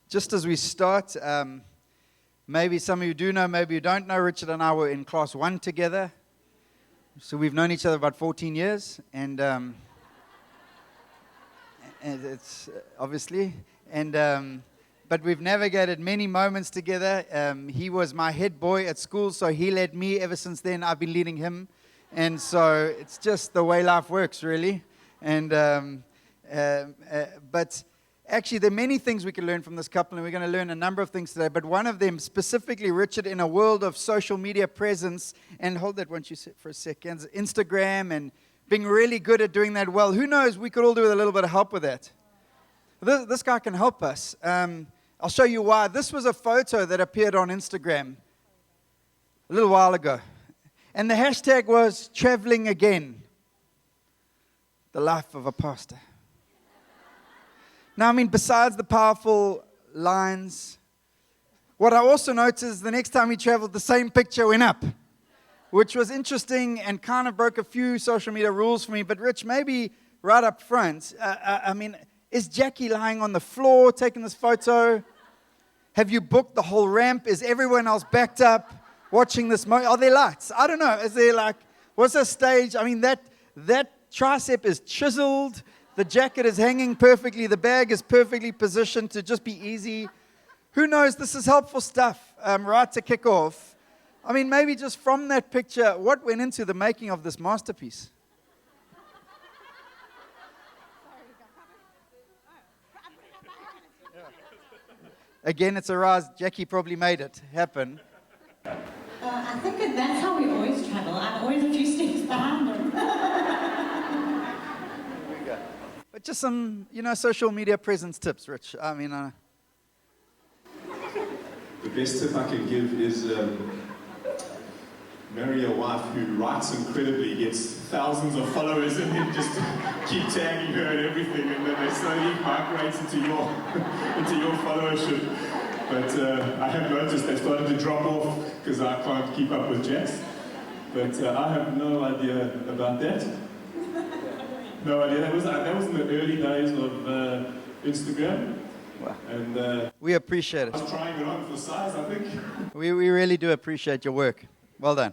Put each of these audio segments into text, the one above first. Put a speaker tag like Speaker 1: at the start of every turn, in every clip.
Speaker 1: Just as we start, maybe some of you do know, maybe you don't know, Richard and I were in class 1 together. So we've known each other about 14 years, and it's obviously, but we've navigated many moments together. He was my head boy at school, so he led me. Ever since then, I've been leading him, and so it's just the way life works, really. And but actually, there are many things we can learn from this couple, and we're going to learn a number of things today. But one of them, specifically, Richard, in a world of social media presence, and hold that, won't you, for a second, Instagram, and being really good at doing that well. Who knows, we could all do with a little bit of help with that. This guy can help us. I'll show you why. This was a photo that appeared on Instagram a little while ago. And the hashtag was traveling again. The life of a pastor. Now, I mean, besides the powerful lines, what I also noticed, the next time he traveled, the same picture went up, which was interesting and kind of broke a few social media rules for me. But Rich, maybe right up front, I mean, is Jaci lying on the floor taking this photo? Have you booked the whole ramp? Is everyone else backed up watching this? Are there lights? I don't know. Is there what's the stage? I mean, that tricep is chiseled. The jacket is hanging perfectly. The bag is perfectly positioned to just be easy. Who knows? This is helpful stuff right to kick off. I mean, maybe just from that picture, what went into the making of this masterpiece? Again, it's a rise. Jaci probably made it happen.
Speaker 2: I think that's how we always travel. I'm always a few steps behind them.
Speaker 1: But just some, social media presence tips, Rich. I mean,
Speaker 3: the best tip I can give is marry a wife who writes incredibly, gets thousands of followers, and then just keep tagging her and everything, and then they slowly migrate into your followership. But I have noticed they started to drop off because I can't keep up with Jax. But I have no idea about that. No idea. That was in the early days of Instagram.
Speaker 1: Wow.
Speaker 3: And
Speaker 1: we appreciate it.
Speaker 3: I was trying it on for size, I think.
Speaker 1: We really do appreciate your work. Well done.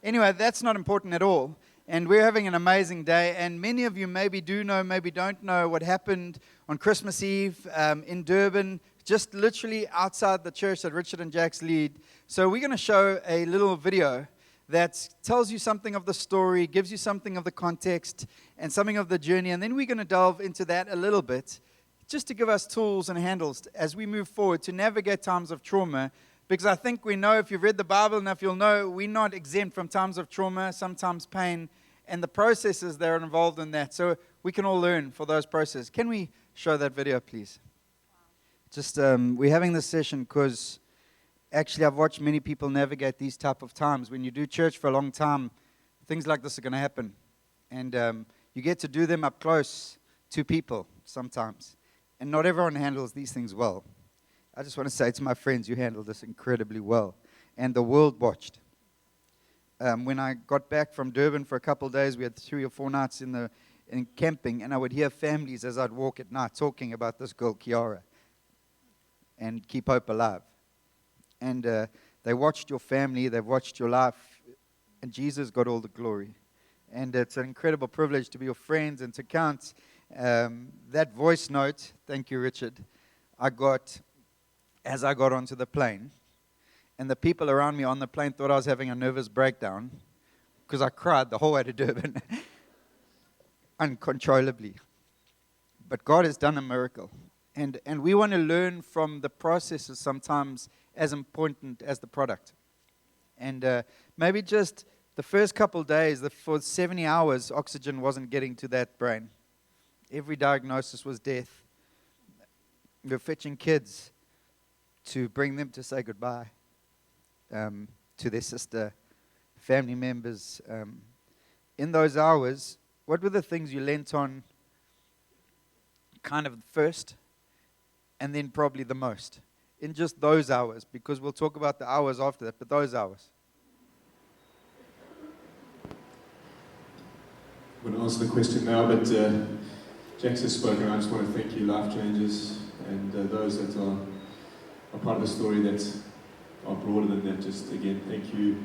Speaker 1: Anyway, that's not important at all. And we're having an amazing day. And many of you maybe do know, maybe don't know what happened on Christmas Eve in Durban, just literally outside the church that Richard and Jax lead. So we're going to show a little video that tells you something of the story, gives you something of the context, and something of the journey. And then we're going to delve into that a little bit, just to give us tools and handles as we move forward to navigate times of trauma. Because I think we know, if you've read the Bible enough, you'll know we're not exempt from times of trauma, sometimes pain, and the processes that are involved in that. So we can all learn for those processes. Can we show that video, please? Just, we're having this session because actually I've watched many people navigate these type of times. When you do church for a long time, things like this are going to happen. And you get to do them up close to people sometimes. And not everyone handles these things well. I just want to say to my friends, you handled this incredibly well. And the world watched. When I got back from Durban for a couple of days, we had 3 or 4 nights in camping, and I would hear families as I'd walk at night talking about this girl, Kiara, and Keep Hope Alive. And they watched your family, they've watched your life, and Jesus got all the glory. And it's an incredible privilege to be your friends and to count that voice note. Thank you, Richard. I got as I got onto the plane, and the people around me on the plane thought I was having a nervous breakdown because I cried the whole way to Durban uncontrollably. But God has done a miracle. And we want to learn from the processes sometimes as important as the product. And maybe just the first couple of days, for 70 hours, oxygen wasn't getting to that brain. Every diagnosis was death. We were fetching kids to bring them to say goodbye to their sister, family members. In those hours, what were the things you leant on kind of first? And then probably the most, in just those hours, because we'll talk about the hours after that, but those hours.
Speaker 3: I'm going to answer the question now, but Jax has spoken. I just want to thank you, Life Changers, and those that are are part of a story that are broader than that. Just again, thank you.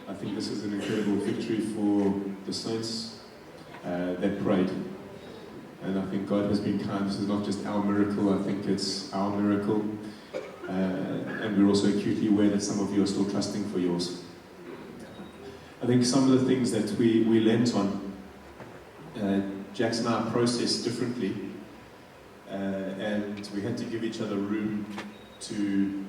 Speaker 3: I think this is an incredible victory for the saints that prayed. And I think God has been kind. This is not just our miracle, I think it's our miracle. And we're also acutely aware that some of you are still trusting for yours. I think some of the things that we lent on, Jax and I processed differently. And we had to give each other room to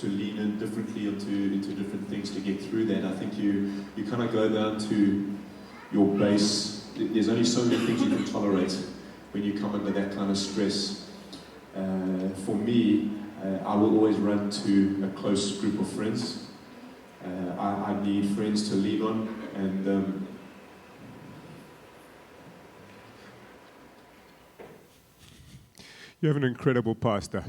Speaker 3: lean in differently into different things to get through that. I think you kind of go down to your base. There's only so many things you can tolerate when you come under that kind of stress. For me, I will always run to a close group of friends. I need friends to lean on, and
Speaker 4: you have an incredible pastor.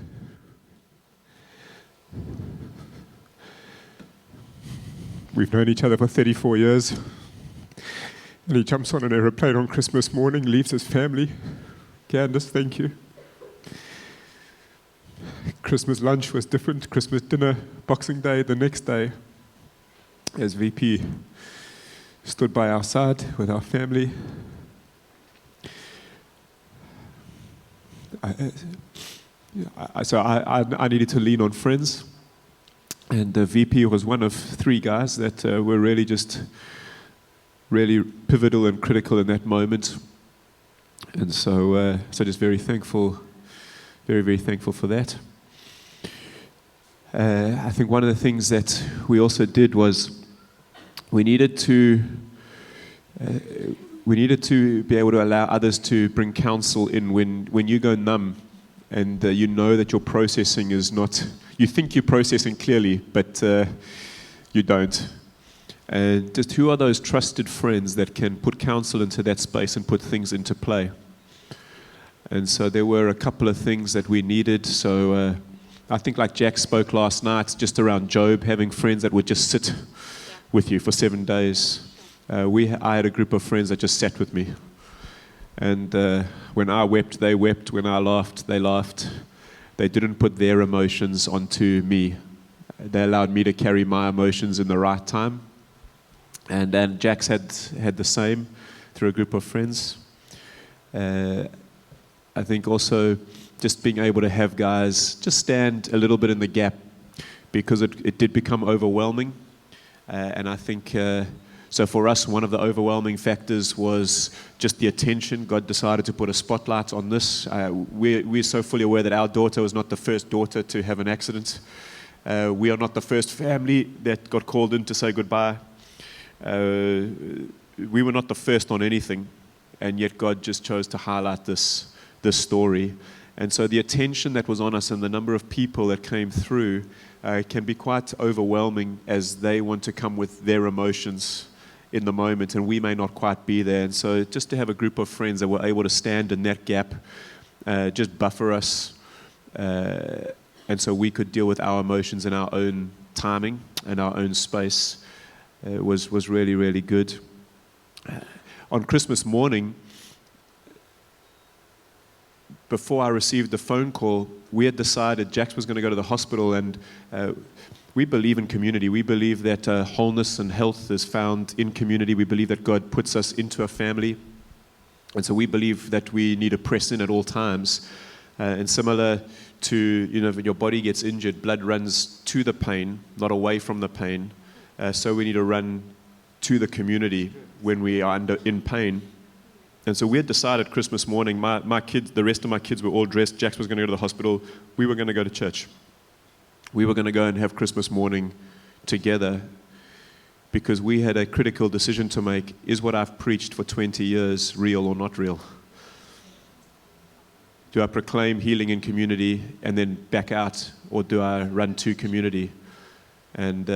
Speaker 4: We've known each other for 34 years, and he jumps on an aeroplane on Christmas morning, leaves his family. Candice, thank you. Christmas lunch was different. Christmas dinner, Boxing Day, the next day, as VP, stood by our side with our family. So I needed to lean on friends, and the VP was one of 3 guys that were really pivotal and critical in that moment. And so just very thankful, very, very thankful for that. I think one of the things that we also did was we needed to be able to allow others to bring counsel in when you go numb and you know that your processing is not, you think you're processing clearly, but you don't. And just who are those trusted friends that can put counsel into that space and put things into play? And so there were a couple of things that we needed. So I think like Jack spoke last night, just around Job, having friends that would just sit with you for 7 days. I had a group of friends that just sat with me. And when I wept, they wept. When I laughed, they laughed. They didn't put their emotions onto me. They allowed me to carry my emotions in the right time. And then Jax had the same through a group of friends. I think also just being able to have guys just stand a little bit in the gap, because it did become overwhelming. And I think, so for us, one of the overwhelming factors was just the attention. God decided to put a spotlight on this. We're so fully aware that our daughter was not the first daughter to have an accident. We are not the first family that got called in to say goodbye. We were not the first on anything, and yet God just chose to highlight this story. And so the attention that was on us and the number of people that came through can be quite overwhelming as they want to come with their emotions in the moment, and we may not quite be there. And so just to have a group of friends that were able to stand in that gap, just buffer us, and so we could deal with our emotions in our own timing and our own space, was really, really good. On Christmas morning, before I received the phone call, we had decided Jax was going to go to the hospital, and we believe in community. We believe that wholeness and health is found in community. We believe that God puts us into a family, and so we believe that we need to press in at all times. And similar to, when your body gets injured, blood runs to the pain, not away from the pain. So we need to run to the community when we are in pain. And so we had decided Christmas morning, my kids, the rest of my kids were all dressed. Jax was going to go to the hospital. We were going to go to church. We were going to go and have Christmas morning together, because we had a critical decision to make. Is what I've preached for 20 years real or not real? Do I proclaim healing in community and then back out, or do I run to community? And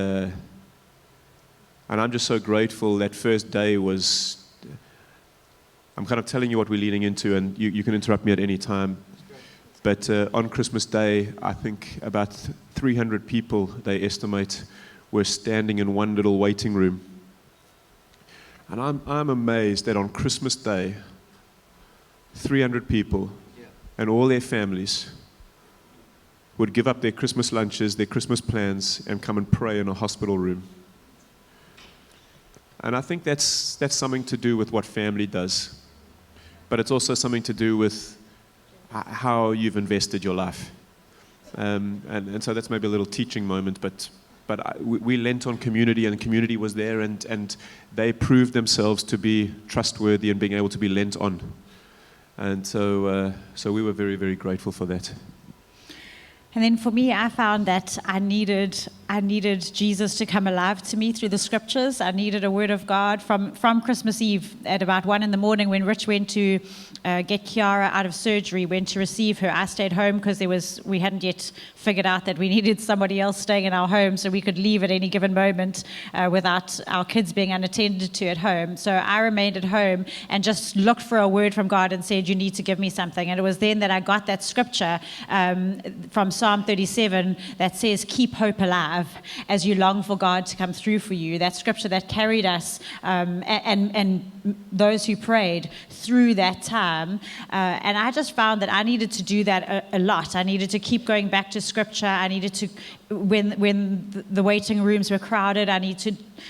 Speaker 4: I'm just so grateful. That first day was, I'm kind of telling you what we're leading into, and you can interrupt me at any time. But on Christmas Day, I think about 300 people, they estimate, were standing in one little waiting room. And I'm amazed that on Christmas Day, 300 people and all their families would give up their Christmas lunches, their Christmas plans, and come and pray in a hospital room. And I think that's something to do with what family does. But it's also something to do with how you've invested your life. And so that's maybe a little teaching moment, but we lent on community, and the community was there, and they proved themselves to be trustworthy and being able to be lent on. And so we were very, very grateful for that.
Speaker 2: And then for me, I found that I needed Jesus to come alive to me through the scriptures. I needed a word of God from Christmas Eve at about 1 a.m. when Rich went to get Kiara out of surgery, went to receive her. I stayed home because we hadn't yet figured out that we needed somebody else staying in our home so we could leave at any given moment without our kids being unattended to at home. So I remained at home and just looked for a word from God and said, you need to give me something. And it was then that I got that scripture from Psalm 37 that says, keep hope alive as you long for God to come through for you. That scripture that carried us and those who prayed through that time. And I just found that I needed to do that a lot. I needed to keep going back to scripture. I needed to, when the waiting rooms were crowded,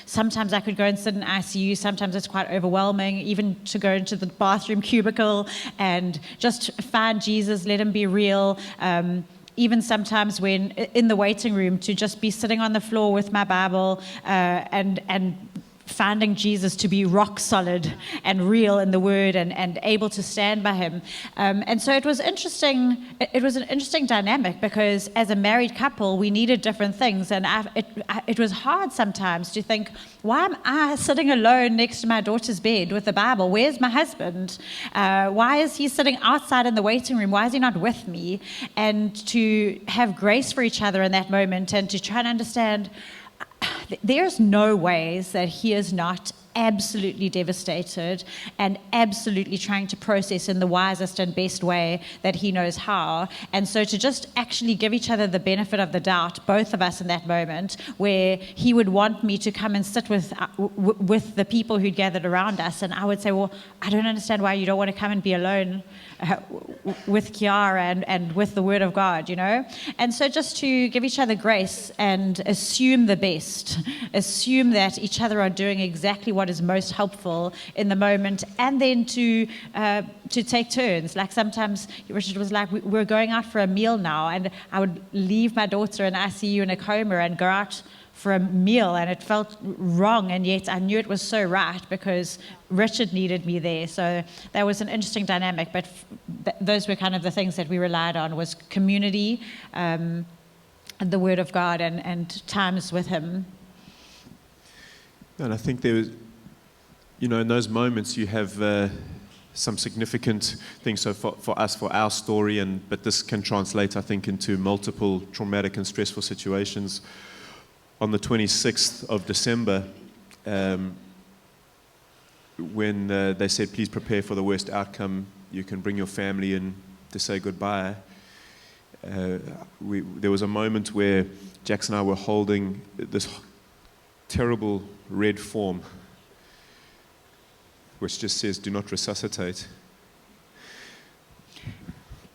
Speaker 2: sometimes I could go and sit in ICU. Sometimes it's quite overwhelming, even to go into the bathroom cubicle and just find Jesus, let him be real. Even sometimes when in the waiting room, to just be sitting on the floor with my Bible and finding Jesus to be rock solid and real in the Word and able to stand by him. And so it was interesting. It was an interesting dynamic because as a married couple, we needed different things. And it was hard sometimes to think, why am I sitting alone next to my daughter's bed with the Bible? Where's my husband? Why is he sitting outside in the waiting room? Why is he not with me? And to have grace for each other in that moment and to try and understand there's no ways that he is not absolutely devastated and absolutely trying to process in the wisest and best way that he knows how. And so to just actually give each other the benefit of the doubt, both of us in that moment, where he would want me to come and sit with the people who'd gathered around us, and I would say, well, I don't understand why you don't want to come and be alone with Kiara and with the Word of God, you know? And so just to give each other grace and assume the best, assume that each other are doing exactly what is most helpful in the moment, and then to take turns. Like sometimes Richard was like, we're going out for a meal now, and I would leave my daughter in ICU in a coma and go out for a meal, and it felt wrong, and yet I knew it was so right because Richard needed me there. So that was an interesting dynamic, but those were kind of the things that we relied on, was community, and the Word of God, and times with him.
Speaker 4: And I think there was, in those moments you have some significant things. So for us, for our story, but this can translate, I think, into multiple traumatic and stressful situations. On the 26th of December, when they said, please prepare for the worst outcome, you can bring your family in to say goodbye, there was a moment where Jax and I were holding this terrible red form, which just says, do not resuscitate.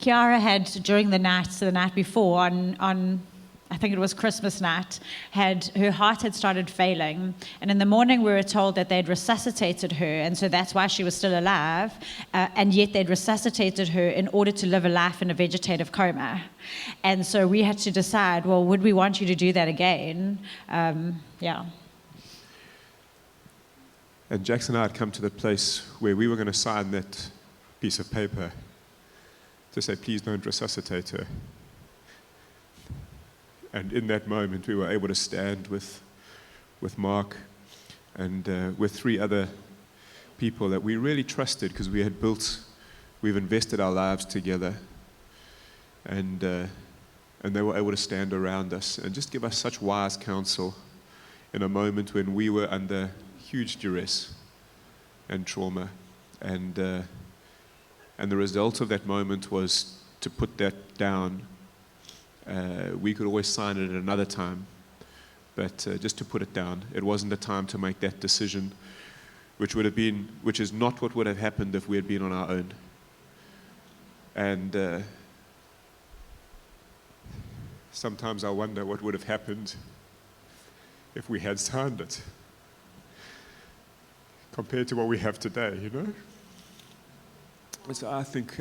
Speaker 2: Kiara had, during the night before, on I think it was Christmas night, her heart had started failing. And in the morning we were told that they'd resuscitated her, and so that's why she was still alive, and yet they'd resuscitated her in order to live a life in a vegetative coma. And so we had to decide, well, would we want you to do that again? Yeah.
Speaker 4: And Jackson and I had come to the place where we were going to sign that piece of paper to say, please don't resuscitate her. And in that moment, we were able to stand with Mark and with 3 other people that we really trusted, because we've invested our lives together. And they were able to stand around us and just give us such wise counsel in a moment when we were under huge duress and trauma. And the result of that moment was to put that down. We could always sign it at another time, but just to put it down. It wasn't the time to make that decision, which is not what would have happened if we had been on our own. And Sometimes I wonder what would have happened if we had signed it compared to what we have today, you know? And so I think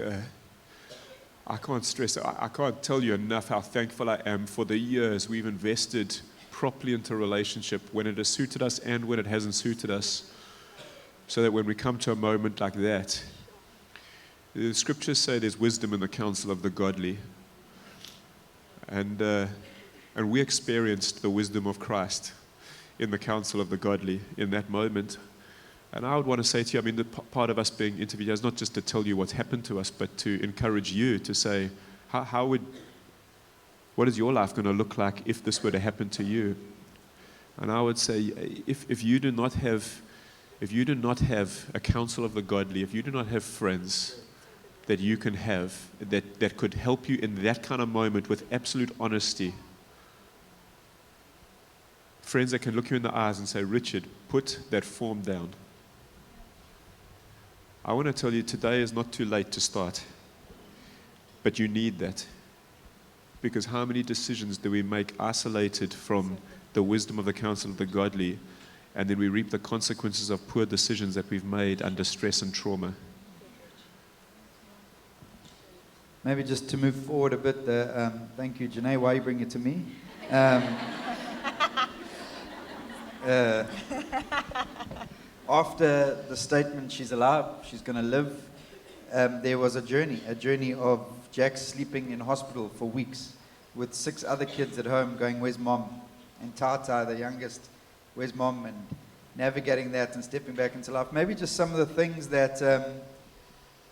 Speaker 4: I can't stress, I can't tell you enough how thankful I am for the years we've invested properly into a relationship when it has suited us and when it hasn't suited us, so that when we come to a moment like that, the scriptures say there's wisdom in the counsel of the godly. And we experienced the wisdom of Christ in the counsel of the godly in that moment. And I would want to say to you, I mean, the part of us being interviewed is not just to tell you what's happened to us, but to encourage you to say, what is your life going to look like if this were to happen to you? And I would say, if you do not have a counsel of the godly, if you do not have friends that you can have, that could help you in that kind of moment with absolute honesty, friends that can look you in the eyes and say, Richard, put that form down. I want to tell you, today is not too late to start, but you need that. Because how many decisions do we make isolated from the wisdom of the counsel of the godly, and then we reap the consequences of poor decisions that we've made under stress and trauma?
Speaker 1: Maybe just to move forward a bit, thank you, Janae. Why you bring it to me? After the statement, she's alive, she's going to live, there was a journey of Jack sleeping in hospital for weeks with 6 other kids at home going, where's mom? And Tata, the youngest, where's mom? And navigating that and stepping back into life. Maybe just some of the things that,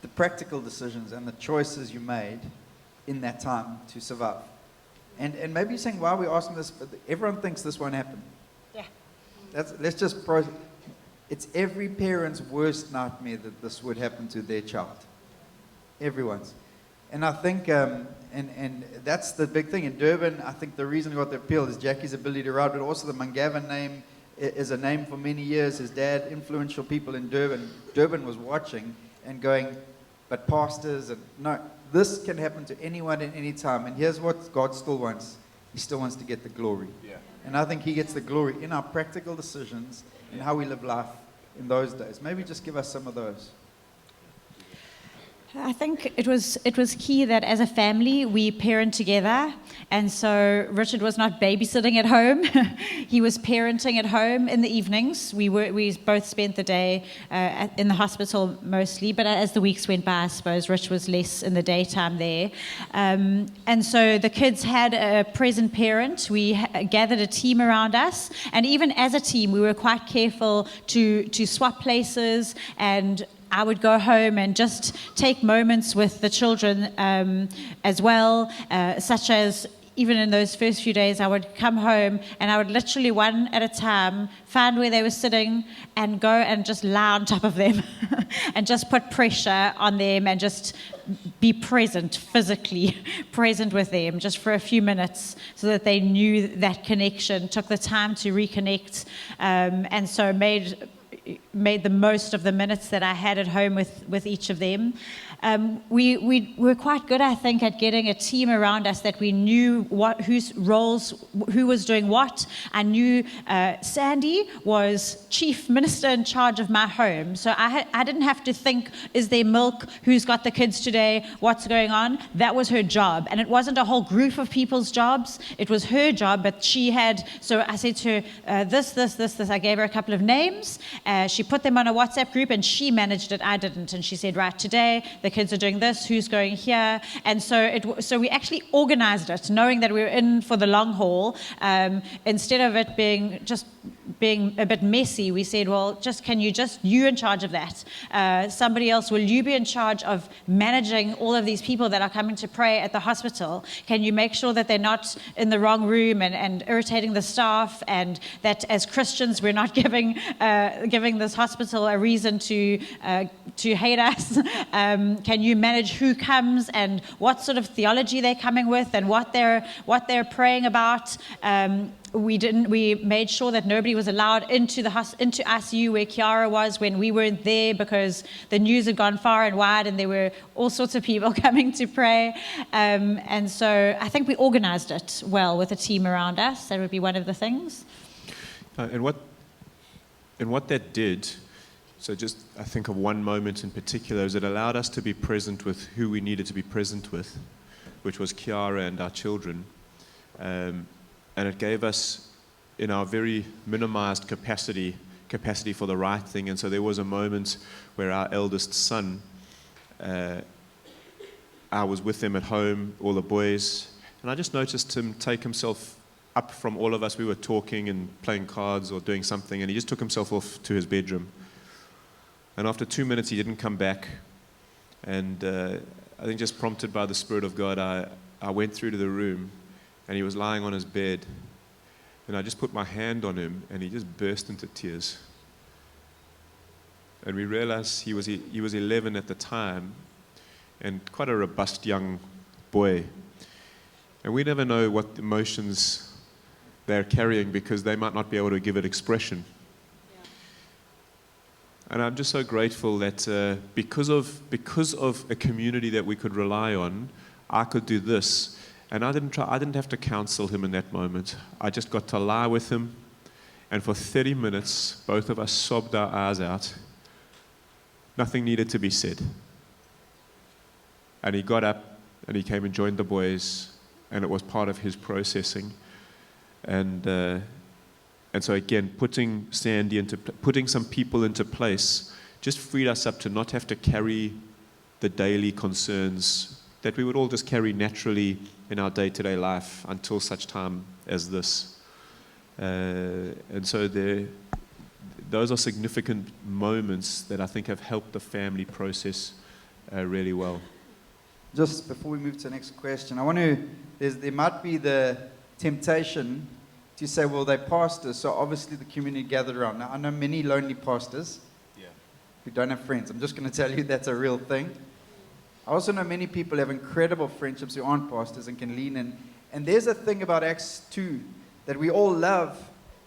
Speaker 1: the practical decisions and the choices you made in that time to survive. And maybe you're saying, why are we asking this? But everyone thinks this won't happen.
Speaker 2: Yeah.
Speaker 1: Let's just it's every parent's worst nightmare that this would happen to their child. Everyone's. And I think, and that's the big thing. In Durban, I think the reason we got the appeal is Jaci's ability to ride, but also the Mun-Gavin name is a name for many years. His dad, influential people in Durban. Durban was watching and going, but pastors, and no, this can happen to anyone at any time. And here's what God still wants. He still wants to get the glory. Yeah. And I think he gets the glory in our practical decisions and how we live life in those days. Maybe just give us some of those.
Speaker 2: I think it was key that as a family we parent together, and so Richard was not babysitting at home. He was parenting at home in the evenings. We both spent the day in the hospital mostly, but as the weeks went by, I suppose Rich was less in the daytime there. And so the kids had a present parent. We gathered a team around us, and even as a team we were quite careful to swap places, and I would go home and just take moments with the children as well, such as even in those first few days, I would come home and I would literally one at a time find where they were sitting and go and just lie on top of them and just put pressure on them and just be present, physically present with them just for a few minutes so that they knew that connection, took the time to reconnect, and so made the most of the minutes that I had at home with each of them. We were quite good, I think, at getting a team around us that we knew whose roles, who was doing what. I knew Sandy was chief minister in charge of my home, so I didn't have to think, is there milk, who's got the kids today, what's going on. That was her job, and it wasn't a whole group of people's jobs, it was her job, but she had, so I said to her, this, I gave her a couple of names, she put them on a WhatsApp group, and she managed it, I didn't, and she said, right, today the kids are doing this, who's going here, and so we actually organized it, knowing that we were in for the long haul. Instead of it being a bit messy, we said, well, you in charge of that. Somebody else, will you be in charge of managing all of these people that are coming to pray at the hospital? Can you make sure that they're not in the wrong room and irritating the staff, and that as Christians we're not giving this hospital a reason to hate us? Can you manage who comes and what sort of theology they're coming with and what they're praying about? We made sure that nobody was allowed into into ICU where Kiara was when we weren't there, because the news had gone far and wide and there were all sorts of people coming to pray. And so I think we organized it well with a team around us. That would be one of the things.
Speaker 4: And what that did, so just I think of one moment in particular, is it allowed us to be present with who we needed to be present with, which was Kiara and our children. And it gave us, in our very minimized capacity for the right thing. And so there was a moment where our eldest son, I was with them at home, all the boys, and I just noticed him take himself up from all of us. We were talking and playing cards or doing something, and he just took himself off to his bedroom. And after 2 minutes, he didn't come back. And I think just prompted by the Spirit of God, I went through to the room, and he was lying on his bed. And I just put my hand on him, and he just burst into tears. And we realized he was 11 at the time, and quite a robust young boy. And we never know what emotions they're carrying, because they might not be able to give it expression. Yeah. And I'm just so grateful that because of a community that we could rely on, I could do this. And I didn't have to counsel him in that moment. I just got to lie with him, and for 30 minutes, both of us sobbed our eyes out. Nothing needed to be said. And he got up, and he came and joined the boys, and it was part of his processing. And so again, putting some people into place just freed us up to not have to carry the daily concerns that we would all just carry naturally in our day-to-day life until such time as this. And so those are significant moments that I think have helped the family process really well.
Speaker 1: Just before we move to the next question, there might be the temptation to say, well, they're pastors, so obviously the community gathered around. Now, I know many lonely pastors who don't have friends. I'm just going to tell you that's a real thing. I also know many people have incredible friendships who aren't pastors and can lean in. And there's a thing about Acts 2 that we all love,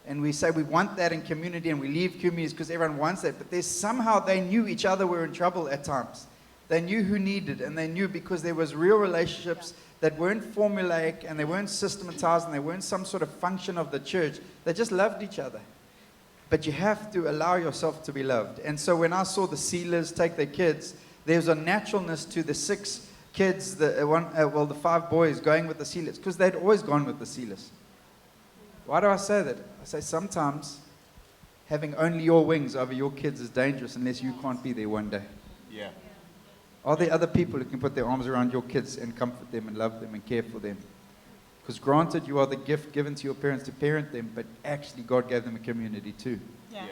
Speaker 1: and we say we want that in community, and we leave communities because everyone wants that. But there's somehow they knew each other were in trouble at times. They knew who needed, and they knew because there was real relationships that weren't formulaic, and they weren't systematized, and they weren't some sort of function of the church. They just loved each other. But you have to allow yourself to be loved. And so when I saw the Sealers take their kids, there's a naturalness to the 6 kids, the 5 boys going with the Sealers, because they'd always gone with the Sealers. Why do I say that? I say sometimes having only your wings over your kids is dangerous unless you can't be there one day.
Speaker 4: Yeah.
Speaker 1: Are there other people who can put their arms around your kids and comfort them and love them and care for them? Because granted, you are the gift given to your parents to parent them, but actually God gave them a community too.
Speaker 2: Yeah.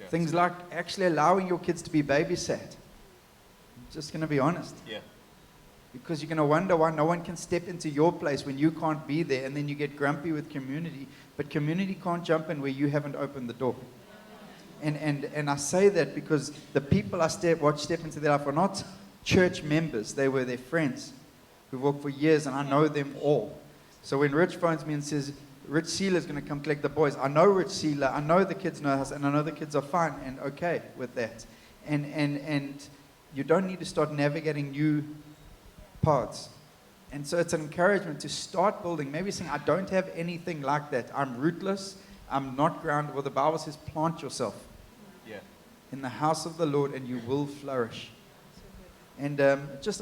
Speaker 4: Yeah.
Speaker 1: Things like actually allowing your kids to be babysat. I'm just going to be honest.
Speaker 4: Yeah.
Speaker 1: Because you're going to wonder why no one can step into your place when you can't be there, and then you get grumpy with community. But community can't jump in where you haven't opened the door. And I say that because the people I watch step into their life are not church members. They were their friends who've worked for years, and I know them all. So when Rich phones me and says, Rich Sealer's going to come collect the boys, I know Rich Sealer, I know the kids know us, and I know the kids are fine and okay with that. And you don't need to start navigating new paths. And so it's an encouragement to start building, maybe saying, I don't have anything like that. I'm rootless. I'm not grounded. Well, the Bible says, plant yourself in the house of the Lord, and you will flourish. And I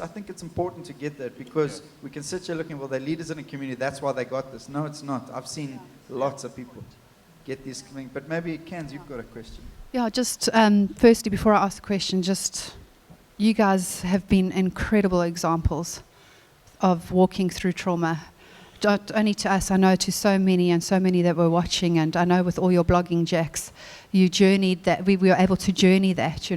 Speaker 1: think it's important to get that, because we can sit here looking, well, they're leaders in a community, that's why they got this. No, it's not. I've seen lots of people get these things. But maybe, Candice, you've got a question.
Speaker 5: Yeah, just firstly, before I ask a question, you guys have been incredible examples of walking through trauma. Not only to us, I know to so many that were watching, and I know with all your blogging, Jax, you journeyed that, we were able to journey that,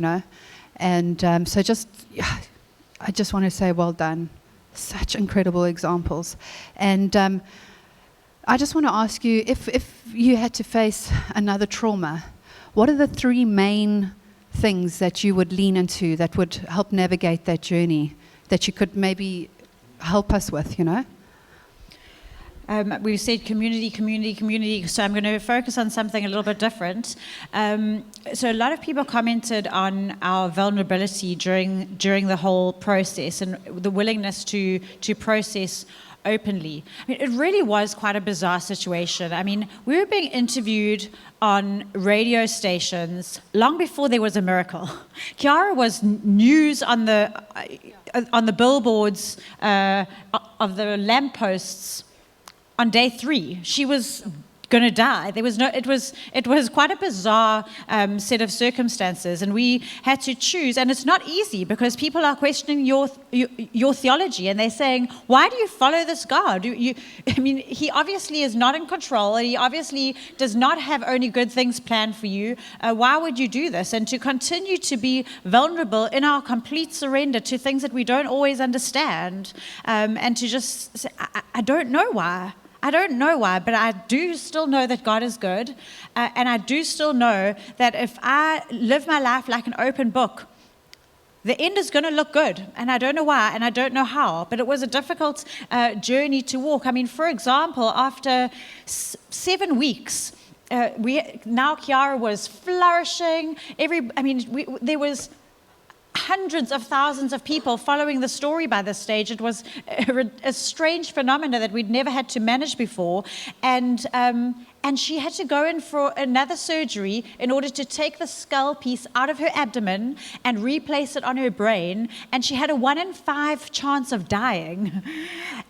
Speaker 5: And I just want to say well done. Such incredible examples. And I just want to ask you, if you had to face another trauma, what are the 3 main things that you would lean into that would help navigate that journey, that you could maybe help us with,
Speaker 2: we've said community, community, community, so I'm going to focus on something a little bit different. So a lot of people commented on our vulnerability during the whole process and the willingness to process openly. I mean, it really was quite a bizarre situation. I mean, we were being interviewed on radio stations long before there was a miracle. Kiara was news on the billboards of the lampposts on day 3. She was going to die. There was no. It was quite a bizarre set of circumstances, and we had to choose. And it's not easy because people are questioning your theology, and they're saying, "Why do you follow this God? I mean, he obviously is not in control. He obviously does not have only good things planned for you. Why would you do this?" And to continue to be vulnerable in our complete surrender to things that we don't always understand, and to just say, I don't know why. I don't know why, but I do still know that God is good, and I do still know that if I live my life like an open book, the end is going to look good, and I don't know why, and I don't know how, but it was a difficult journey to walk. I mean, for example, after 7 weeks, now Kiara was flourishing. There was hundreds of thousands of people following the story by this stage. It was a strange phenomenon that we'd never had to manage before. And she had to go in for another surgery in order to take the skull piece out of her abdomen and replace it on her brain. And she had a 1 in 5 chance of dying.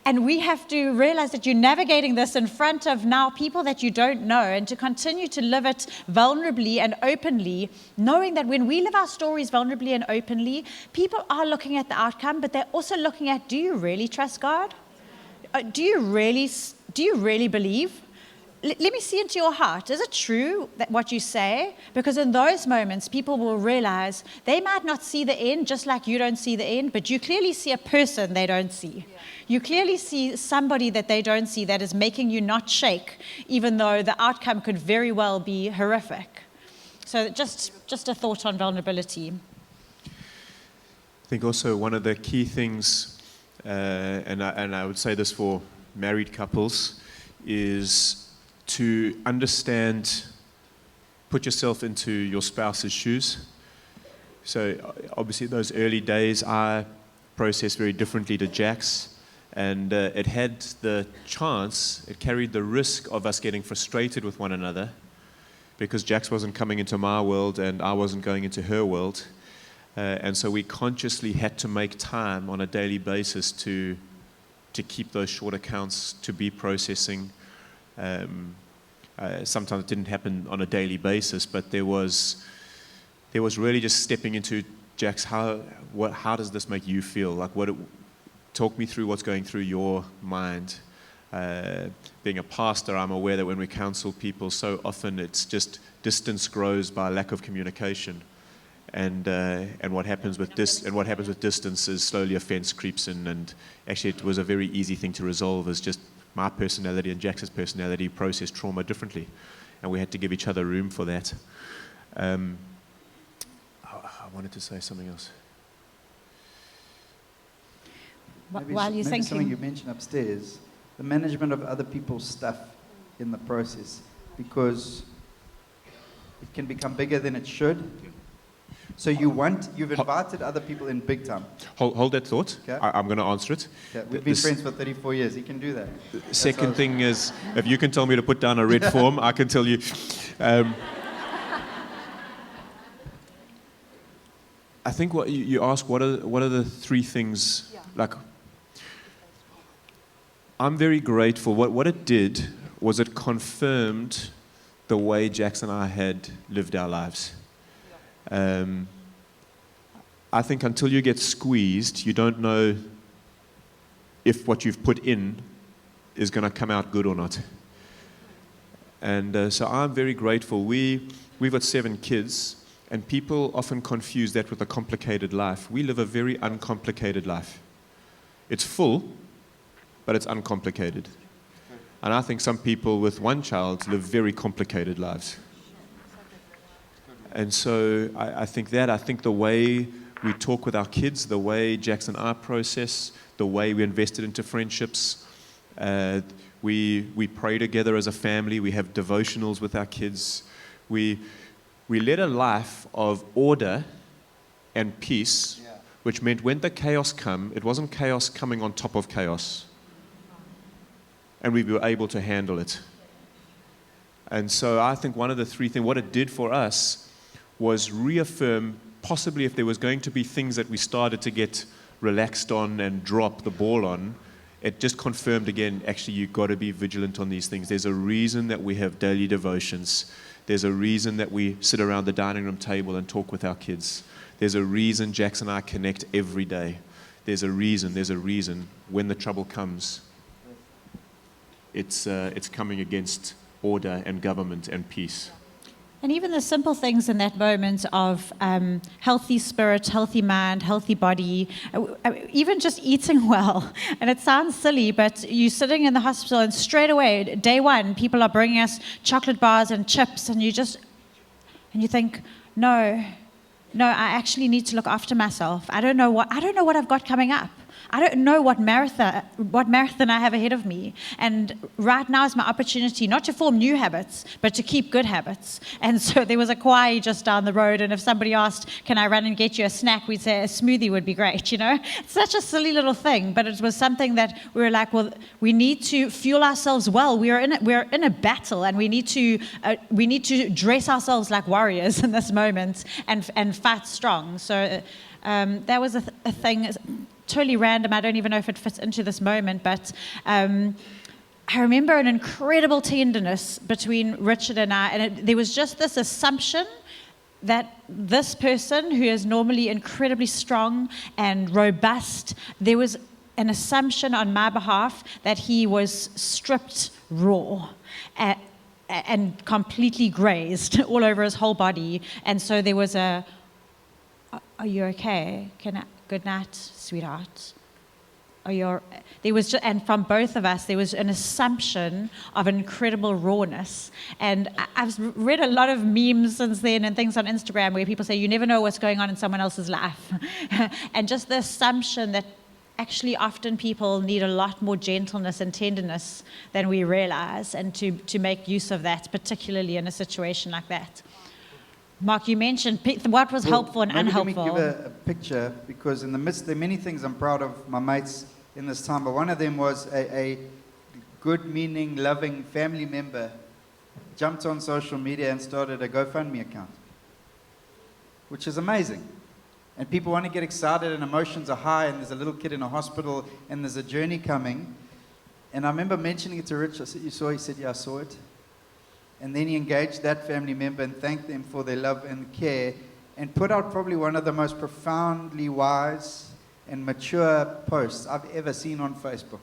Speaker 2: And we have to realize that you're navigating this in front of now people that you don't know, and to continue to live it vulnerably and openly, knowing that when we live our stories vulnerably and openly, people are looking at the outcome, but they're also looking at, do you really trust God? Do you really believe? Let me see into your heart. Is it true that what you say? Because in those moments, people will realize they might not see the end, just like you don't see the end, but you clearly see a person they don't see. Yeah. You clearly see somebody that they don't see that is making you not shake, even though the outcome could very well be horrific. So just a thought on vulnerability.
Speaker 4: I think also one of the key things, and I would say this for married couples, is to understand, put yourself into your spouse's shoes. So obviously those early days I processed very differently to Jack's, and it had the chance, it carried the risk of us getting frustrated with one another because Jack's wasn't coming into my world and I wasn't going into her world. And so we consciously had to make time on a daily basis to keep those short accounts, to be processing. Sometimes it didn't happen on a daily basis, but there was really just stepping into, Jax, how does this make you feel? Talk me through what's going through your mind. Being a pastor, I'm aware that when we counsel people, so often it's just distance grows by lack of communication, and what happens with distance is slowly offense creeps in, and actually it was a very easy thing to resolve, is just my personality and Jax's personality process trauma differently, and we had to give each other room for that. I wanted to say something else.
Speaker 2: While you're
Speaker 1: maybe something
Speaker 2: thinking,
Speaker 1: you mentioned upstairs, the management of other people's stuff in the process, because it can become bigger than it should. So you've invited other people in big time.
Speaker 4: Hold that thought.
Speaker 1: Okay.
Speaker 4: I'm going to answer it.
Speaker 1: Okay. We've been friends for 34 years. He can do that.
Speaker 4: Second thing is, if you can tell me to put down a red form, I can tell you. I think what you ask, what are the 3 things? Yeah. Like, I'm very grateful. What it did was it confirmed the way Jackson and I had lived our lives. I think until you get squeezed, you don't know if what you've put in is going to come out good or not. And so I'm very grateful. We've got 7 kids, and people often confuse that with a complicated life. We live a very uncomplicated life. It's full, but it's uncomplicated. And I think some people with 1 child live very complicated lives. And so I think the way we talk with our kids, the way Jackson and I process, the way we invested into friendships, We pray together as a family. We have devotionals with our kids. We led a life of order and peace, which meant when the chaos come, it wasn't chaos coming on top of chaos. And we were able to handle it. And so I think one of the three things, what it did for us was reaffirm, possibly if there was going to be things that we started to get relaxed on and drop the ball on, it just confirmed again, actually, you've got to be vigilant on these things. There's a reason that we have daily devotions. There's a reason that we sit around the dining room table and talk with our kids. There's a reason Jax and I connect every day. There's a reason when the trouble comes, it's coming against order and government and peace.
Speaker 2: And even the simple things in that moment of healthy spirit, healthy mind, healthy body, even just eating well. And it sounds silly, but you're sitting in the hospital and straight away, day one, people are bringing us chocolate bars and chips, and you think, no, I actually need to look after myself. I don't know what I've got coming up. I don't know what marathon I have ahead of me. And right now is my opportunity not to form new habits, but to keep good habits. And so there was a choir just down the road, and if somebody asked, can I run and get you a snack, we'd say a smoothie would be great, you know? It's such a silly little thing, but it was something that we were like, well, we need to fuel ourselves well. We're in a battle, and we need to dress ourselves like warriors in this moment and fight strong. So that was a thing. Totally random. I don't even know if it fits into this moment, but I remember an incredible tenderness between Richard and I, and there was just this assumption that this person, who is normally incredibly strong and robust, there was an assumption on my behalf that he was stripped raw and completely grazed all over his whole body. And so there was are you okay? Good night, sweetheart. There was and from both of us, there was an assumption of incredible rawness. And I've read a lot of memes since then and things on Instagram where people say, you never know what's going on in someone else's life. And just the assumption that actually often people need a lot more gentleness and tenderness than we realize, and to make use of that, particularly in a situation like that. Mark, you mentioned what was helpful and unhelpful.
Speaker 1: Let me give a picture, because in the midst, there are many things I'm proud of my mates in this time, but one of them was a good, meaning, loving family member jumped on social media and started a GoFundMe account, which is amazing. And people want to get excited and emotions are high, and there's a little kid in a hospital and there's a journey coming. And I remember mentioning it to Rich. I said, you saw? He said, yeah, I saw it. And then he engaged that family member and thanked them for their love and care, and put out probably one of the most profoundly wise and mature posts I've ever seen on Facebook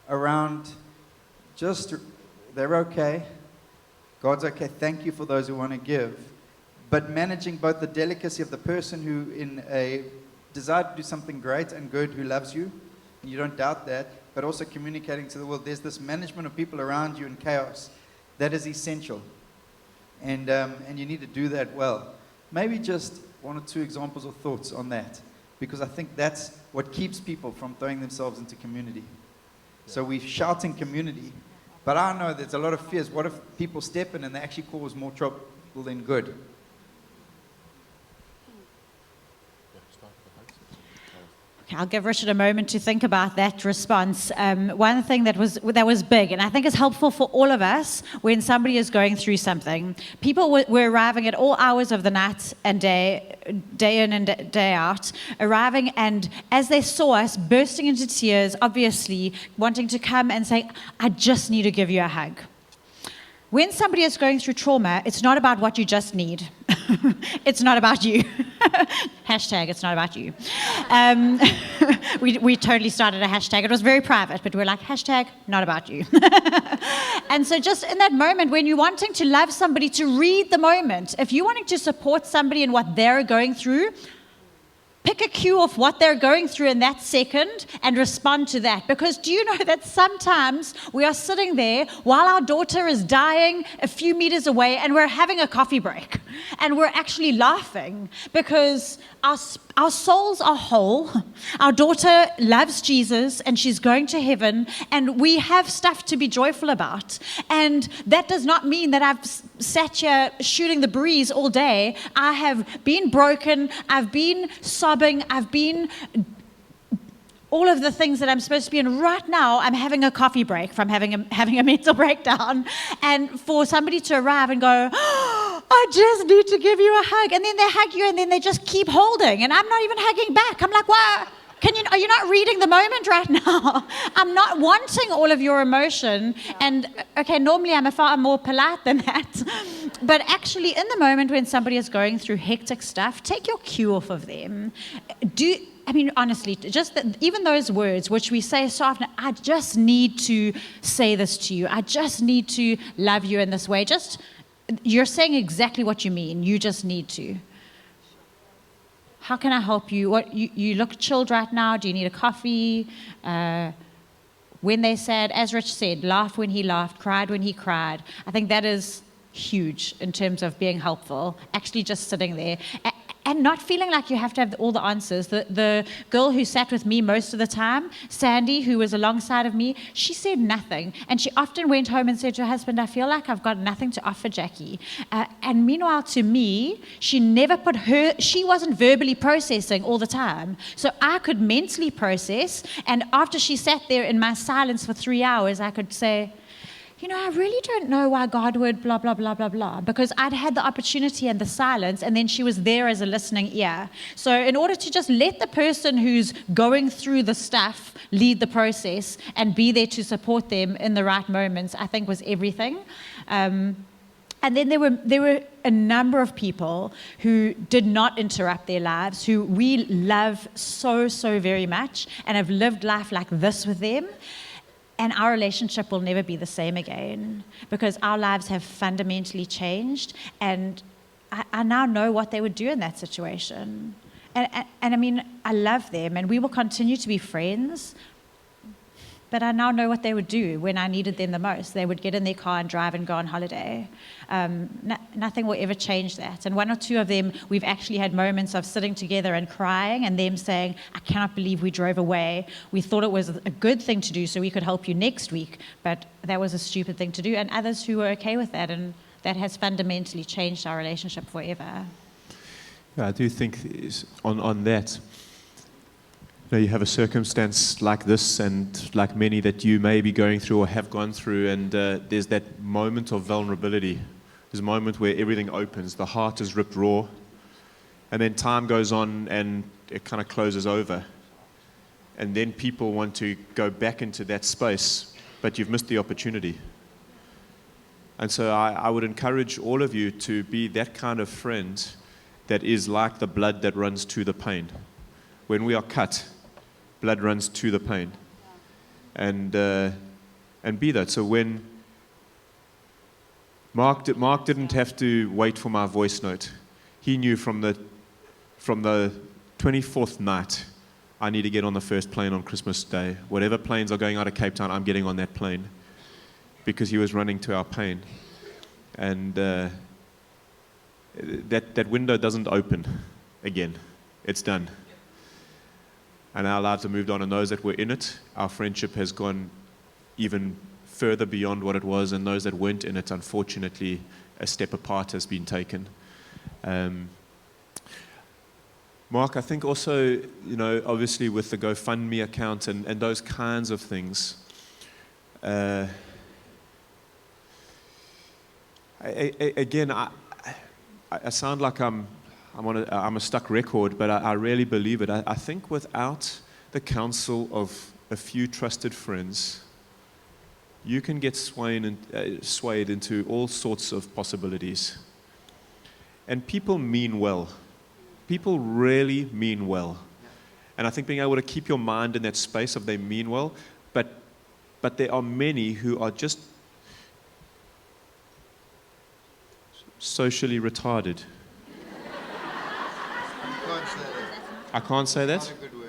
Speaker 1: around just, they're okay, God's okay, thank you for those who want to give, but managing both the delicacy of the person who in a desire to do something great and good, who loves you, and you don't doubt that, but also communicating to the world. There's this management of people around you in chaos that is essential, and you need to do that well. Maybe just one or two examples or thoughts on that, because I think that's what keeps people from throwing themselves into community. So we shout in community, but I know there's a lot of fears. What if people step in and they actually cause more trouble than good?
Speaker 2: I'll give Richard a moment to think about that response. One thing that was big, and I think is helpful for all of us when somebody is going through something. People were arriving at all hours of the night and day in and day out, arriving, and as they saw us, bursting into tears, obviously wanting to come and say, I just need to give you a hug. When somebody is going through trauma, it's not about what you just need. It's not about you. Hashtag, it's not about you. We totally started a hashtag. It was very private, but we're like, hashtag, not about you. And so just in that moment, when you're wanting to love somebody, to read the moment, if you're wanting to support somebody in what they're going through, pick a cue of what they're going through in that second and respond to that. Because do you know that sometimes we are sitting there while our daughter is dying a few meters away and we're having a coffee break and we're actually laughing because our souls are whole. Our daughter loves Jesus and she's going to heaven, and we have stuff to be joyful about. And that does not mean that I've sat here shooting the breeze all day. I have been broken. I've been sobbing. I've been all of the things that I'm supposed to be in. Right now, I'm having a coffee break from having a mental breakdown. And for somebody to arrive and go, oh, I just need to give you a hug. And then they hug you, and then they just keep holding. And I'm not even hugging back. I'm like, wow, are you not reading the moment right now? I'm not wanting all of your emotion. And, okay, normally I'm far more polite than that. But actually, in the moment when somebody is going through hectic stuff, take your cue off of them. Honestly, just even those words which we say so often, I just need to say this to you. I just need to love you in this way. You're saying exactly what you mean. You just need to. How can I help you? You look chilled right now. Do you need a coffee? When they said, as Rich said, laugh when he laughed, cried when he cried. I think that is huge in terms of being helpful. Actually just sitting there. And not feeling like you have to have all the answers. The girl who sat with me most of the time, Sandy, who was alongside of me, she said nothing. And she often went home and said to her husband, I feel like I've got nothing to offer Jackie. And meanwhile, to me, she wasn't verbally processing all the time. So I could mentally process. And after she sat there in my silence for 3 hours, I could say, I really don't know why God would blah, blah, blah, blah, blah, because I'd had the opportunity and the silence, and then she was there as a listening ear. So in order to just let the person who's going through the stuff lead the process and be there to support them in the right moments, I think was everything. And then there were a number of people who did not interrupt their lives, who we love so, so very much, and have lived life like this with them. And our relationship will never be the same again, because our lives have fundamentally changed. And I now know what they would do in that situation. And I love them, and we will continue to be friends. But I now know what they would do when I needed them the most. They would get in their car and drive and go on holiday. Nothing will ever change that. And one or two of them, we've actually had moments of sitting together and crying, and them saying, I cannot believe we drove away. We thought it was a good thing to do so we could help you next week, but that was a stupid thing to do. And others who were okay with that, and that has fundamentally changed our relationship forever.
Speaker 4: Yeah, I do think on that, you have a circumstance like this, and like many that you may be going through or have gone through, and there's that moment of vulnerability. There's a moment where everything opens, the heart is ripped raw, and then time goes on and it kind of closes over. And then people want to go back into that space, but you've missed the opportunity. And so I would encourage all of you to be that kind of friend that is like the blood that runs to the pain. When we are cut, blood runs to the pain, and be that. So when Mark didn't have to wait for my voice note. He knew from the 24th night, I need to get on the first plane on Christmas Day. Whatever planes are going out of Cape Town, I'm getting on that plane, because he was running to our pain, and that window doesn't open again. It's done. And our lives have moved on, and those that were in it, our friendship has gone even further beyond what it was, and those that weren't in it, unfortunately, a step apart has been taken. Mark, I think also, obviously with the GoFundMe account and those kinds of things, again, I sound like I'm a stuck record, but I really believe it. I think without the counsel of a few trusted friends, you can get swayed into all sorts of possibilities. And people mean well. People really mean well. And I think being able to keep your mind in that space of they mean well, but there are many who are just socially retarded. I can't say that?
Speaker 1: Not a good word.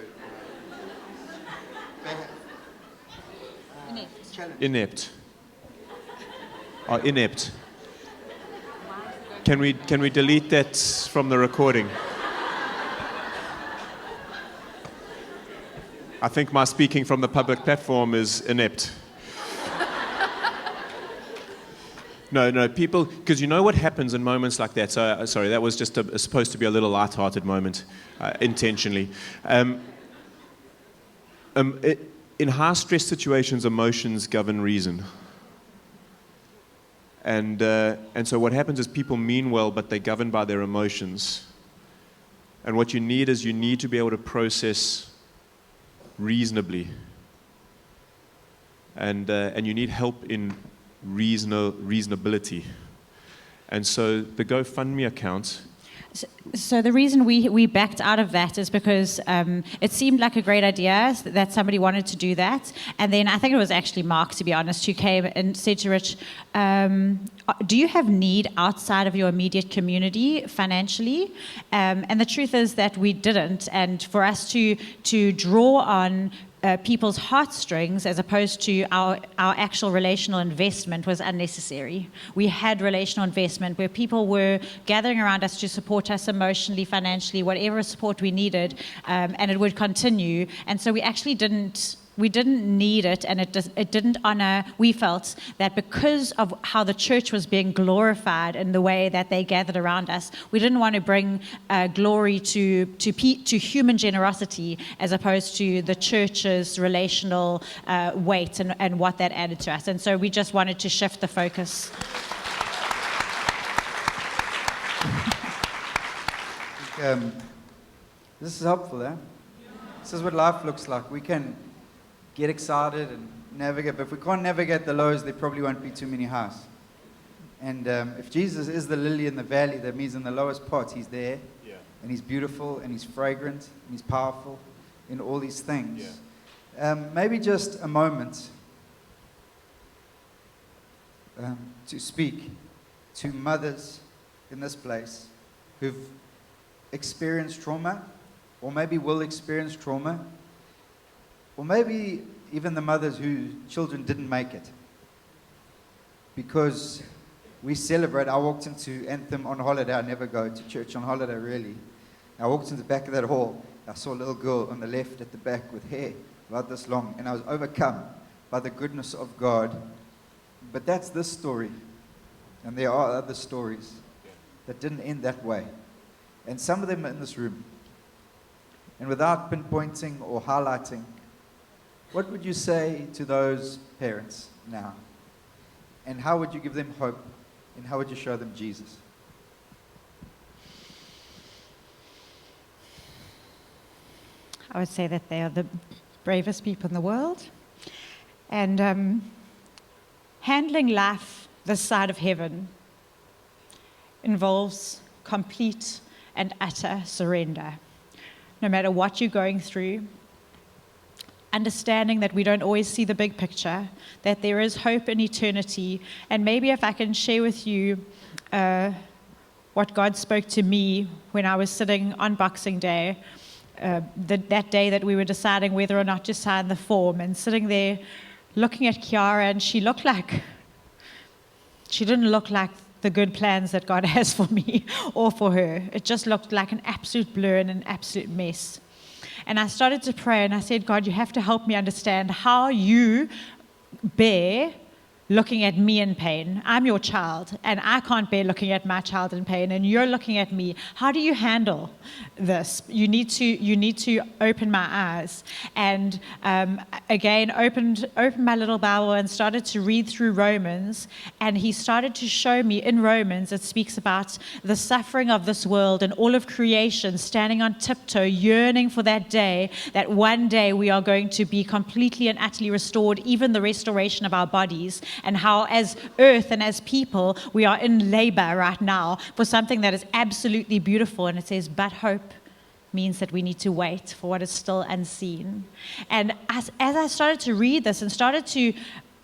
Speaker 4: Inept. Are inept. Can we delete that from the recording? I think my speaking from the public platform is inept. No, people, because you know what happens in moments like that. So, sorry, that was just supposed to be a little light-hearted moment, intentionally. In high-stress situations, emotions govern reason. And so what happens is people mean well, but they're governed by their emotions. And what you need is you need to be able to process reasonably. And you need help in reasonability. And so the GoFundMe account.
Speaker 2: So the reason we backed out of that is because it seemed like a great idea that somebody wanted to do that. And then I think it was actually Mark, to be honest, who came and said to Rich, do you have need outside of your immediate community financially? And the truth is that we didn't. And for us to draw on people's heartstrings as opposed to our actual relational investment was unnecessary. We had relational investment where people were gathering around us to support us emotionally, financially, whatever support we needed, and it would continue. And so we actually didn't need it, and it didn't honor. We felt that because of how the church was being glorified in the way that they gathered around us, we didn't want to bring glory to human generosity as opposed to the church's relational weight and what that added to us. And so we just wanted to shift the focus.
Speaker 1: This is helpful, eh? This is what life looks like. We can get excited and navigate, but if we can't navigate the lows, there probably won't be too many highs. And if Jesus is the lily in the valley, that means in the lowest part, he's there, and he's beautiful, and he's fragrant, and he's powerful in all these things. Maybe just a moment to speak to mothers in this place who've experienced trauma, or maybe will experience trauma, or maybe even the mothers whose children didn't make it. Because we celebrate. I walked into Anthem on holiday. I never go to church on holiday, really. I walked into the back of that hall. I saw a little girl on the left at the back with hair about this long, and I was overcome by the goodness of God. But that's this story. And there are other stories that didn't end that way. And some of them are in this room. And without pinpointing or highlighting, what would you say to those parents now? And how would you give them hope? And how would you show them Jesus?
Speaker 2: I would say that they are the bravest people in the world. And handling life this side of heaven involves complete and utter surrender. No matter what you're going through, understanding that we don't always see the big picture, that there is hope in eternity. And maybe if I can share with you what God spoke to me when I was sitting on Boxing Day, that day that we were deciding whether or not to sign the form, and sitting there looking at Kiara, and she didn't look like the good plans that God has for me or for her. It just looked like an absolute blur and an absolute mess. And I started to pray, and I said, God, you have to help me understand how you bear looking at me in pain. I'm your child, and I can't bear looking at my child in pain, and you're looking at me. How do you handle this? You need to open my eyes. And again, opened my little Bible and started to read through Romans, and he started to show me in Romans, it speaks about the suffering of this world and all of creation standing on tiptoe, yearning for that day, that one day we are going to be completely and utterly restored, even the restoration of our bodies. And how as earth and as people, we are in labor right now for something that is absolutely beautiful. And it says, but hope means that we need to wait for what is still unseen. And as I started to read this and started to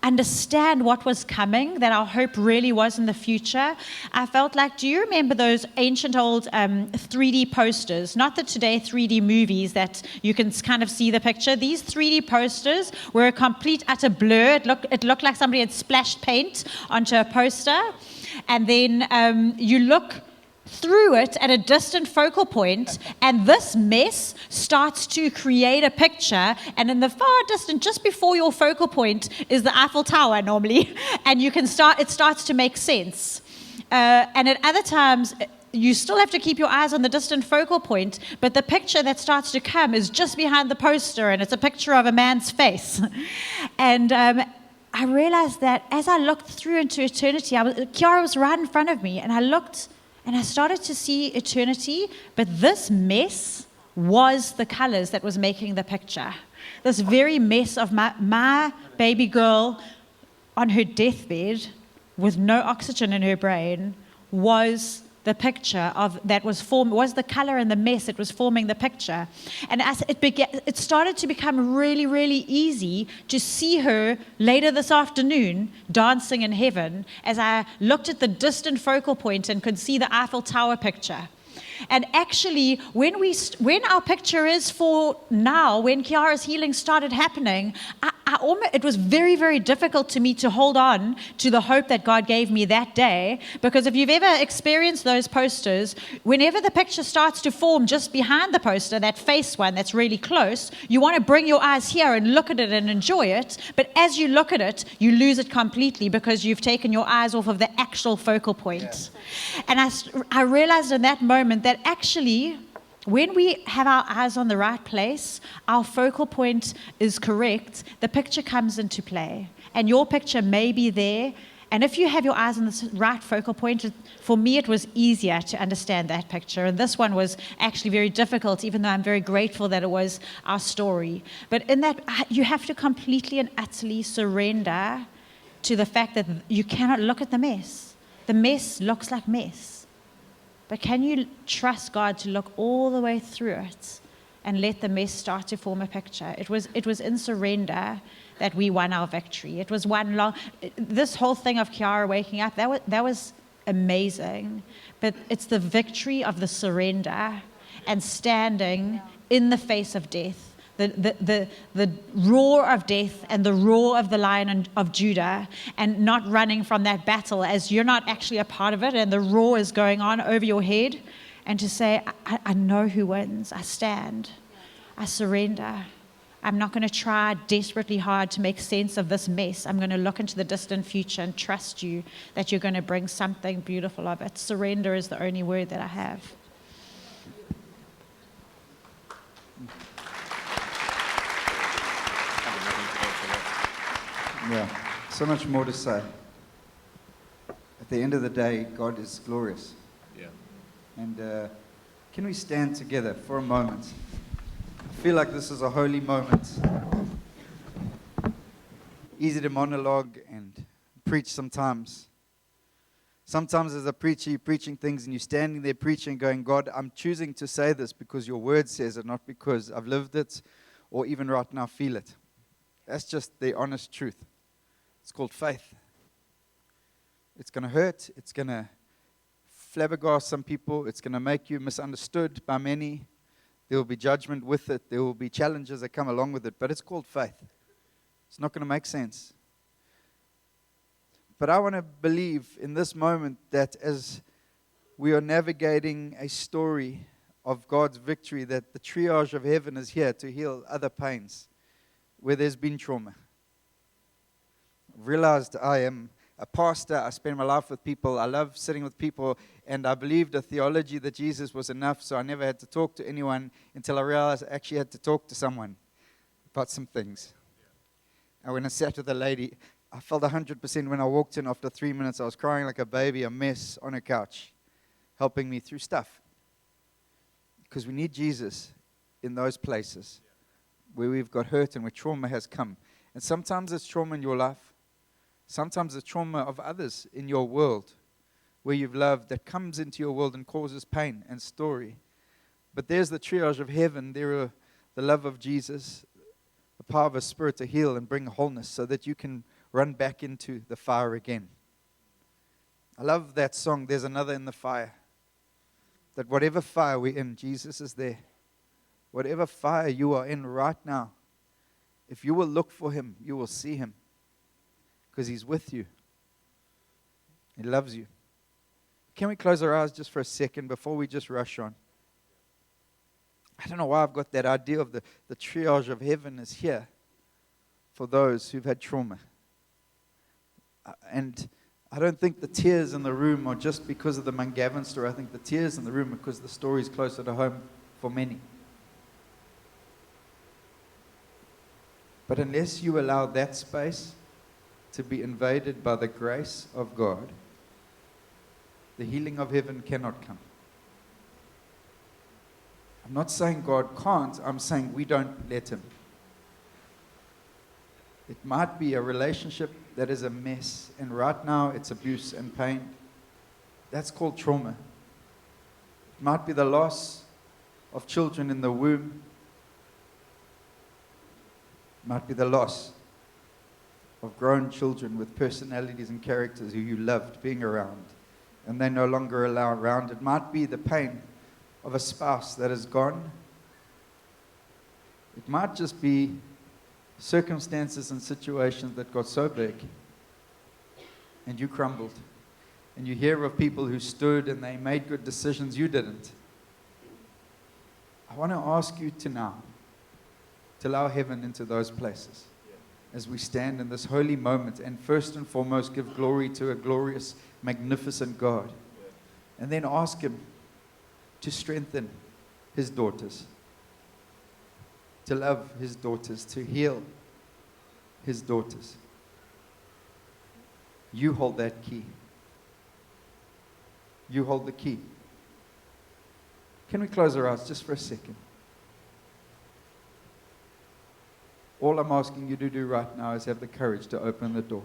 Speaker 2: understand what was coming, that our hope really was in the future, I felt like, do you remember those ancient old 3D posters? Not the today 3D movies that you can kind of see the picture. These 3D posters were a complete utter blur. It looked like somebody had splashed paint onto a poster. And then you look through it at a distant focal point, and this mess starts to create a picture, and in the far distant, just before your focal point, is the Eiffel Tower normally, and it starts to make sense. And at other times, you still have to keep your eyes on the distant focal point, but the picture that starts to come is just behind the poster, and it's a picture of a man's face. And I realized that as I looked through into eternity, Kiara was right in front of me, and I looked, and I started to see eternity, but this mess was the colors that was making the picture. This very mess of my baby girl on her deathbed with no oxygen in her brain was the picture of that was the color and the mess that was forming the picture. And as it started to become really, really easy to see her later this afternoon dancing in heaven as I looked at the distant focal point and could see the Eiffel Tower picture. And actually, when our picture is for now, when Kiara's healing started happening, it was very, very difficult to me to hold on to the hope that God gave me that day. Because if you've ever experienced those posters, whenever the picture starts to form just behind the poster, that face one that's really close, you want to bring your eyes here and look at it and enjoy it. But as you look at it, you lose it completely because you've taken your eyes off of the actual focal point. Yeah. And I realized in that moment that actually, when we have our eyes on the right place, our focal point is correct, the picture comes into play. And your picture may be there. And if you have your eyes on the right focal point, for me it was easier to understand that picture. And this one was actually very difficult, even though I'm very grateful that it was our story. But in that, you have to completely and utterly surrender to the fact that you cannot look at the mess. The mess looks like mess. But can you trust God to look all the way through it and let the mess start to form a picture? It was in surrender that we won our victory. It was this whole thing of Kiara waking up, that was amazing. But it's the victory of the surrender and standing in the face of death. The roar of death and the roar of the Lion of Judah, and not running from that battle as you're not actually a part of it and the roar is going on over your head, and to say, I know who wins. I stand. I surrender. I'm not going to try desperately hard to make sense of this mess. I'm going to look into the distant future and trust you that you're going to bring something beautiful of it. Surrender is the only word that I have.
Speaker 1: Yeah, so much more to say. At the end of the day, God is glorious.
Speaker 4: Yeah.
Speaker 1: And can we stand together for a moment? I feel like this is a holy moment. Easy to monologue and preach sometimes. Sometimes as a preacher, you're preaching things and you're standing there preaching going, God, I'm choosing to say this because your word says it, not because I've lived it or even right now feel it. That's just the honest truth. It's called faith. It's going to hurt. It's going to flabbergast some people. It's going to make you misunderstood by many. There will be judgment with it. There will be challenges that come along with it. But it's called faith. It's not going to make sense. But I want to believe in this moment that as we are navigating a story of God's victory, that the triage of heaven is here to heal other pains where there's been trauma. I've realized I am a pastor. I spend my life with people. I love sitting with people. And I believed a theology that Jesus was enough, so I never had to talk to anyone until I realized I actually had to talk to someone about some things. And when I sat with a lady, I felt 100% when I walked in. After 3 minutes, I was crying like a baby, a mess on a couch, helping me through stuff. Because we need Jesus in those places where we've got hurt and where trauma has come. And sometimes it's trauma in your life. Sometimes it's trauma of others in your world where you've loved that comes into your world and causes pain and story. But there's the triage of heaven. There are the love of Jesus, the power of His Spirit to heal and bring wholeness so that you can run back into the fire again. I love that song, There's Another in the Fire. That whatever fire we're in, Jesus is there. Whatever fire you are in right now, if you will look for Him, you will see Him. Because He's with you. He loves you. Can we close our eyes just for a second before we just rush on? I don't know why I've got that idea of the triage of heaven is here for those who've had trauma. And I don't think the tears in the room are just because of the Mun-Gavin story. I think the tears in the room are because the story is closer to home for many. But unless you allow that space to be invaded by the grace of God, the healing of heaven cannot come. I'm not saying God can't, I'm saying we don't let him. It might be a relationship that is a mess, and right now it's abuse and pain. That's called trauma. It might be the loss of children in the womb. It might be the loss of grown children with personalities and characters who you loved being around, and they no longer allow around. It might be the pain of a spouse that is gone. It might just be circumstances and situations that got so big and you crumbled. And you hear of people who stood and they made good decisions, you didn't. I want to ask you to now to allow heaven into those places as we stand in this holy moment, and first and foremost give glory to a glorious, magnificent God, and then ask him to strengthen his daughters, to love his daughters, to heal his daughters. You hold that key. You hold the key. Can we close our eyes just for a second? All I'm asking you to do right now is have the courage to open the door.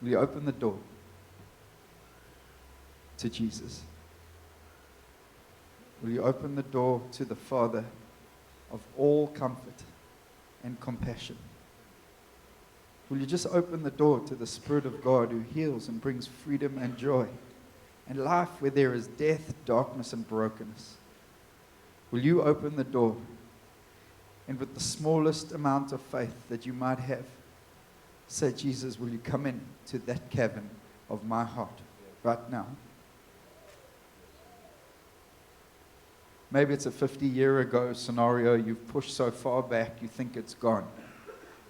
Speaker 1: Will you open the door to Jesus? Will you open the door to the Father of all comfort and compassion? Will you just open the door to the Spirit of God who heals and brings freedom and joy and life where there is death, darkness, and brokenness? Will you open the door, and with the smallest amount of faith that you might have, say, Jesus, will you come in to that cavern of my heart right now? Maybe it's a 50-year-ago scenario you've pushed so far back you think it's gone,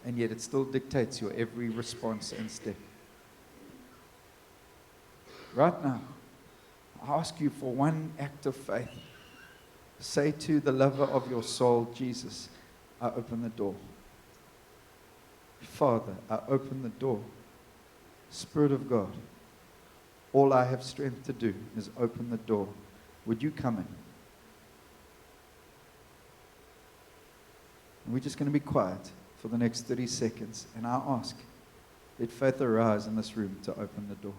Speaker 1: and yet it still dictates your every response and step. Right now, I ask you for one act of faith. Say to the lover of your soul, Jesus, I open the door. Father, I open the door. Spirit of God, all I have strength to do is open the door. Would you come in? And we're just going to be quiet for the next 30 seconds, and I ask, let faith arise in this room to open the door.